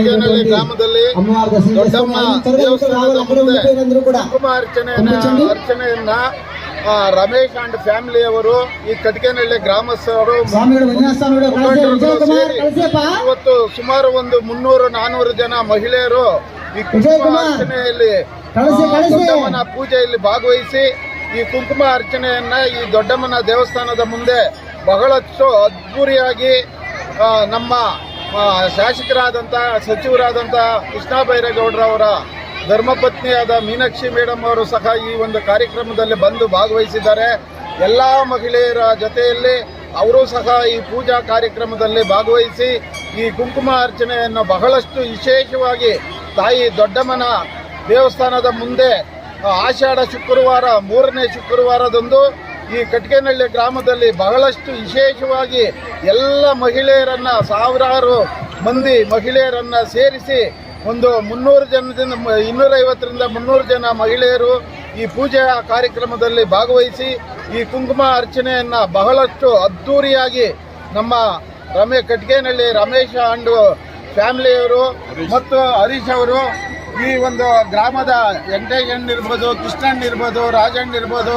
ಗ್ರಾಮದಲ್ಲಿ ದೊಡ್ಡಮ್ಮ ದೇವಸ್ಥಾನದ ಮುಂದೆ ಕುಂಕುಮ ಅರ್ಚನೆಯನ್ನ ರಮೇಶ್ ಅಂಡ್ ಫ್ಯಾಮಿಲಿ ಅವರು ಈ ಕಟಕೇನಹಳ್ಳಿ ಗ್ರಾಮಸ್ಥರು ಇವತ್ತು ಸುಮಾರು ಒಂದು 300-400 ಜನ ಮಹಿಳೆಯರು ಈ ಕುಂಕುಮ ಅರ್ಚನೆಯಲ್ಲಿ ದೊಡ್ಡಮ್ಮನ ಪೂಜೆಯಲ್ಲಿ ಭಾಗವಹಿಸಿ ಈ ಕುಂಕುಮ ಅರ್ಚನೆಯನ್ನ ಈ ದೊಡ್ಡಮ್ಮನ ದೇವಸ್ಥಾನದ ಮುಂದೆ ಬಹಳಷ್ಟು ಅದ್ಭುರಿಯಾಗಿ ನಮ್ಮ ಶಾಸಕರಾದಂಥ ಸಚಿವರಾದಂಥ ಕೃಷ್ಣ ಬೈರೇಗೌಡರವರ ಧರ್ಮಪತ್ನಿಯಾದ ಮೀನಾಕ್ಷಿ ಮೇಡಮ್ ಅವರು ಸಹ ಈ ಒಂದು ಕಾರ್ಯಕ್ರಮದಲ್ಲಿ ಬಂದು ಭಾಗವಹಿಸಿದ್ದಾರೆ. ಎಲ್ಲ ಮಹಿಳೆಯರ ಜೊತೆಯಲ್ಲಿ ಅವರು ಸಹ ಈ ಪೂಜಾ ಕಾರ್ಯಕ್ರಮದಲ್ಲಿ ಭಾಗವಹಿಸಿ ಈ ಕುಂಕುಮ ಅರ್ಚನೆಯನ್ನು ಬಹಳಷ್ಟು ವಿಶೇಷವಾಗಿ ತಾಯಿ ದೊಡ್ಡಮ್ಮನ ದೇವಸ್ಥಾನದ ಮುಂದೆ ಆಷಾಢ ಶುಕ್ರವಾರ 3ನೇ ಶುಕ್ರವಾರದಂದು ಈ ಕಟಕೇನಹಳ್ಳಿ ಗ್ರಾಮದಲ್ಲಿ ಬಹಳಷ್ಟು ವಿಶೇಷವಾಗಿ ಎಲ್ಲ ಮಹಿಳೆಯರನ್ನು ಸಾವಿರಾರು ಮಂದಿ ಮಹಿಳೆಯರನ್ನು ಸೇರಿಸಿ ಒಂದು 300 ಜನದಿಂದ 250ರಿಂದ 300 ಜನ ಮಹಿಳೆಯರು ಈ ಪೂಜೆಯ ಕಾರ್ಯಕ್ರಮದಲ್ಲಿ ಭಾಗವಹಿಸಿ ಈ ಕುಂಕುಮ ಅರ್ಚನೆಯನ್ನು ಬಹಳಷ್ಟು ಅದ್ಧೂರಿಯಾಗಿ ನಮ್ಮ ಕಟಕೇನಹಳ್ಳಿ ರಮೇಶ್ ಅಂಡ್ ಫ್ಯಾಮಿಲಿಯವರು ಮತ್ತು ಹರೀಶ್ ಅವರು ಈ ಒಂದು ಗ್ರಾಮದ ವೆಂಕಟೇಶಣ್ಣ ಇರ್ಬೋದು, ಕೃಷ್ಣಣ್ಣ ಇರ್ಬೋದು, ರಾಜಣ್ಣ ಇರ್ಬೋದು,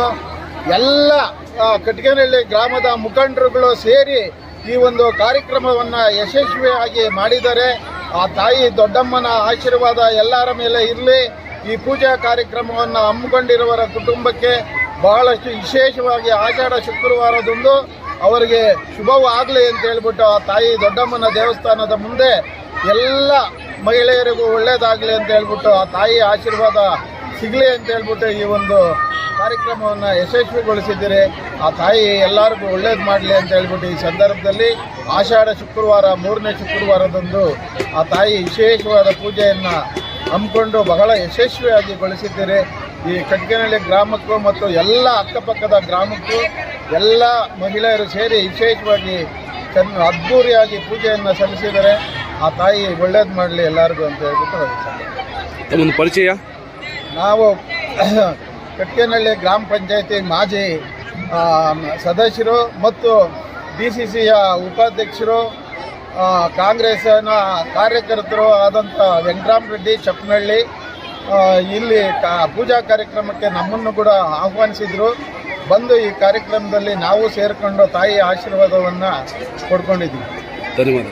ಎಲ್ಲ ಕಟಕೇನಹಳ್ಳಿ ಗ್ರಾಮದ ಮುಖಂಡರುಗಳು ಸೇರಿ ಈ ಒಂದು ಕಾರ್ಯಕ್ರಮವನ್ನು ಯಶಸ್ವಿಯಾಗಿ ಮಾಡಿದ್ದಾರೆ. ಆ ತಾಯಿ ದೊಡ್ಡಮ್ಮನ ಆಶೀರ್ವಾದ ಎಲ್ಲರ ಮೇಲೆ ಇರಲಿ. ಈ ಪೂಜಾ ಕಾರ್ಯಕ್ರಮವನ್ನು ಹಮ್ಮಿಕೊಂಡಿರುವವರ ಕುಟುಂಬಕ್ಕೆ ಬಹಳಷ್ಟು ವಿಶೇಷವಾಗಿ ಆಷಾಢ ಶುಕ್ರವಾರದಂದು ಅವರಿಗೆ ಶುಭವಾಗಲಿ ಅಂತ ಹೇಳ್ಬಿಟ್ಟು ಆ ತಾಯಿ ದೊಡ್ಡಮ್ಮನ ದೇವಸ್ಥಾನದ ಮುಂದೆ ಎಲ್ಲ ಮಹಿಳೆಯರಿಗೂ ಒಳ್ಳೆಯದಾಗಲಿ ಅಂತ ಹೇಳ್ಬಿಟ್ಟು ಆ ತಾಯಿ ಆಶೀರ್ವಾದ ಸಿಗಲಿ ಅಂತ ಹೇಳ್ಬಿಟ್ಟು ಈ ಒಂದು ಕಾರ್ಯಕ್ರಮವನ್ನು ಯಶಸ್ವಿಗೊಳಿಸಿದ್ದೀರಿ. ಆ ತಾಯಿ ಎಲ್ಲರಿಗೂ ಒಳ್ಳೇದು ಮಾಡಲಿ ಅಂತ ಹೇಳ್ಬಿಟ್ಟು ಈ ಸಂದರ್ಭದಲ್ಲಿ ಆಷಾಢ ಶುಕ್ರವಾರ 3ನೇ ಶುಕ್ರವಾರದಂದು ಆ ತಾಯಿ ವಿಶೇಷವಾದ ಪೂಜೆಯನ್ನು ಹಮ್ಮಿಕೊಂಡು ಬಹಳ ಯಶಸ್ವಿಯಾಗಿ ಗೊಳಿಸಿದ್ದೀರಿ. ಈ ಕಟಕೇನಹಳ್ಳಿ ಗ್ರಾಮಕ್ಕೂ ಮತ್ತು ಎಲ್ಲ ಅಕ್ಕಪಕ್ಕದ ಗ್ರಾಮಕ್ಕೂ ಎಲ್ಲ ಮಹಿಳೆಯರು ಸೇರಿ ವಿಶೇಷವಾಗಿ ಅದ್ಧೂರಿಯಾಗಿ ಪೂಜೆಯನ್ನು ಸಲ್ಲಿಸಿದ್ದಾರೆ. ಆ ತಾಯಿ ಒಳ್ಳೇದು ಮಾಡಲಿ ಎಲ್ಲರಿಗೂ ಅಂತ ಹೇಳ್ಬಿಟ್ಟು ಒಂದು ಪರಿಚಯ. ನಾವು ಕಟಕೇನಹಳ್ಳಿ ಗ್ರಾಮ ಪಂಚಾಯತಿ ಮಾಜಿ ಸದಸ್ಯರು ಮತ್ತು DCCಯ ಉಪಾಧ್ಯಕ್ಷರು, ಕಾಂಗ್ರೆಸ್ನ ಕಾರ್ಯಕರ್ತರು ಆದಂಥ ವೆಂಕಟರಾಮರೆಡ್ಡಿ ಚಪ್ಪನಹಳ್ಳಿ ಇಲ್ಲಿ ಪೂಜಾ ಕಾರ್ಯಕ್ರಮಕ್ಕೆ ನಮ್ಮನ್ನು ಕೂಡ ಆಹ್ವಾನಿಸಿದರು. ಬಂದು ಈ ಕಾರ್ಯಕ್ರಮದಲ್ಲಿ ನಾವು ಸೇರಿಕೊಂಡು ತಾಯಿ ಆಶೀರ್ವಾದವನ್ನು ಪಡ್ಕೊಂಡಿದ್ದೀವಿ. ಧನ್ಯವಾದ.